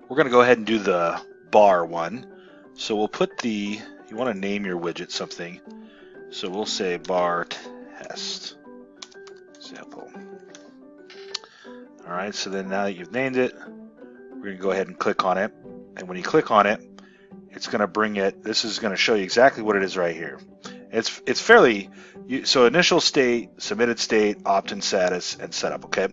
We're going to go ahead and do the bar one. So we'll put you want to name your widget something. So we'll say bar test example. All right, so then now that you've named it, we're going to go ahead and click on it. And when you click on it, it's going to bring it, this is going to show you exactly what it is right here. It's fairly, so initial state, submitted state, opt-in status, and setup, okay?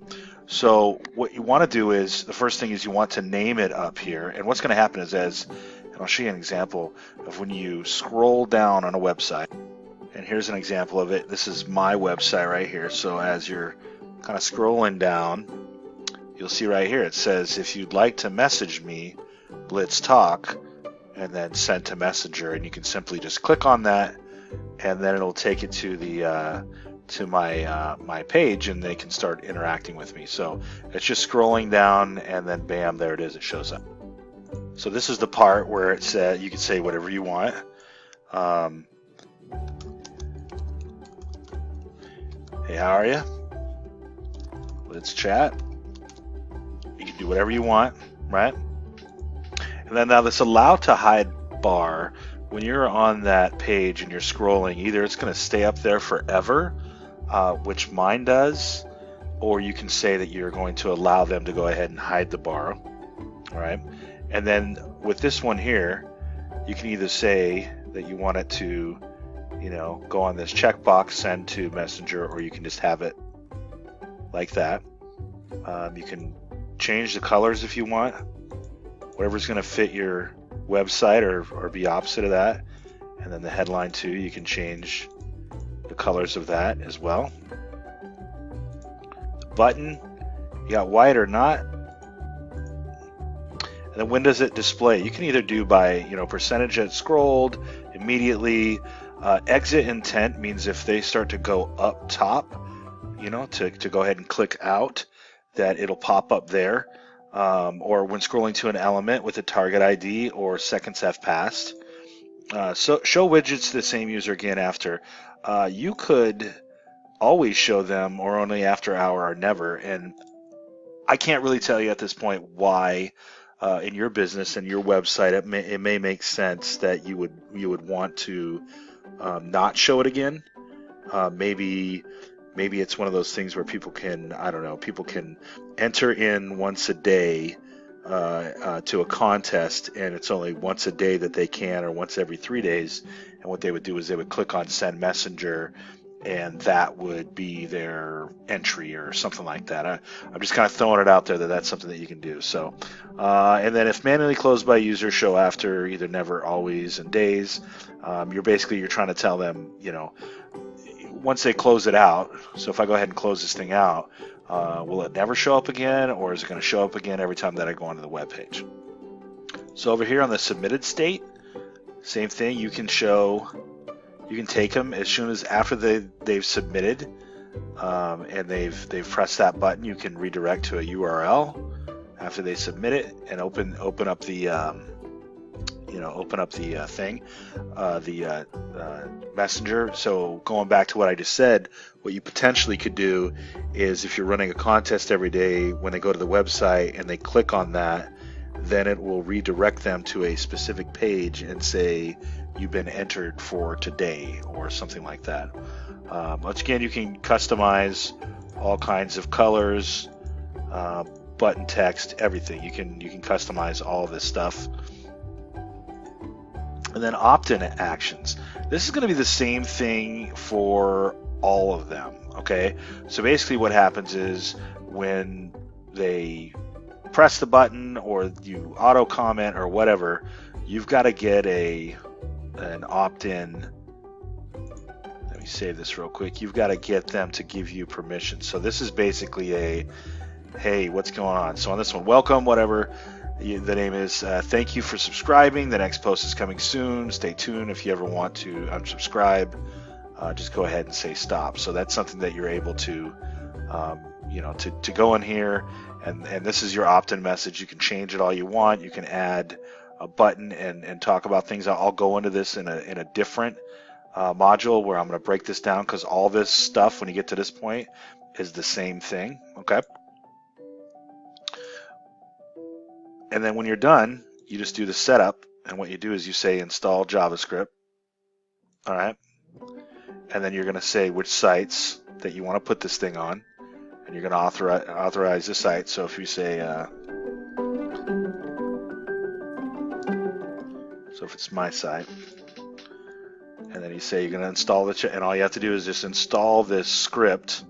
So what you want to do is, the first thing is you want to name it up here. And what's going to happen is and I'll show you an example of when you scroll down on a website, and here's an example of it. This is my website right here. So as you're kind of scrolling down, you'll see right here, it says, if you'd like to message me, Blitz Talk, and then send to Messenger, and you can simply just click on that, and then it'll take it to the to my page, and they can start interacting with me. So it's just scrolling down, and then bam, there it is. It shows up. So this is the part where it said you can say whatever you want. Hey, how are you? Let's chat. You can do whatever you want, right? And then now this allow to hide bar, when you're on that page and you're scrolling, either it's going to stay up there forever, which mine does, or you can say that you're going to allow them to go ahead and hide the bar. All right. And then with this one here, you can either say that you want it to, go on this checkbox, send to Messenger, or you can just have it like that. You can change the colors if you want, whatever's going to fit your website or be opposite of that. And then the headline too, you can change the colors of that as well. Button, you got white or not. And then when does it display? You can either do by, percentage that scrolled, immediately. Exit intent means if they start to go up top, to go ahead and click out, that it'll pop up there. Or when scrolling to an element with a target ID or seconds have passed. So show widgets to the same user again after. You could always show them or only after hour or never. And I can't really tell you at this point why in your business and your website it may make sense that you would want to not show it again. Maybe it's one of those things where people can, people can enter in once a day to a contest, and it's only once a day that they can, or once every 3 days. And what they would do is they would click on Send Messenger, and that would be their entry or something like that. I'm just kind of throwing it out there that that's something that you can do. So, and then if manually closed by user, show after either never, always, and days. You're trying to tell them, once they close it out. So if I go ahead and close this thing out, will it never show up again, or is it going to show up again every time that I go onto the web page? So over here on the submitted state, same thing. You can take them as soon as after they've submitted, and they've pressed that button. You can redirect to a URL after they submit it and open up the thing, the Messenger. So going back to what I just said, what you potentially could do is, if you're running a contest every day, when they go to the website and they click on that, then it will redirect them to a specific page and say you've been entered for today or something like that. Once again, you can customize all kinds of colors, button text, everything. You can customize all this stuff. And then opt-in actions. This is going to be the same thing for all of them, okay? So basically what happens is when they press the button or you auto comment or whatever, you've got to get an opt-in. Let me save this real quick. You've got to get them to give you permission. So this is basically hey, what's going on? So on this one, welcome, whatever the name is, thank you for subscribing. The next post is coming soon. Stay tuned. If you ever want to unsubscribe, just go ahead and say stop. So that's something that you're able to, to go in here, and this is your opt-in message. You can change it all you want. You can add a button and talk about things. I'll go into this in a different module where I'm going to break this down, because all this stuff, when you get to this point, is the same thing. Okay. And then when you're done, you just do the setup. And what you do is you say install JavaScript. All right. And then you're going to say which sites that you want to put this thing on. And you're going to authorize the site. So if you say, so if it's my site, and then you say you're going to install and all you have to do is just install this script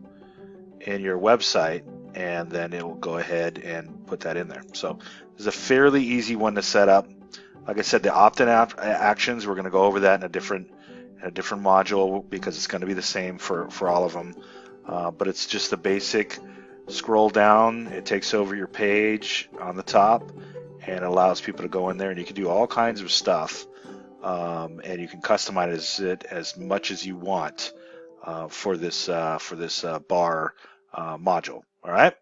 in your website, and then it will go ahead and put that in there. So this is a fairly easy one to set up. Like I said, the opt-in actions, we're going to go over that in a different module because it's going to be the same for all of them. But it's just the basic scroll down. It takes over your page on the top and it allows people to go in there, and you can do all kinds of stuff. And you can customize it as much as you want for this bar module. All right.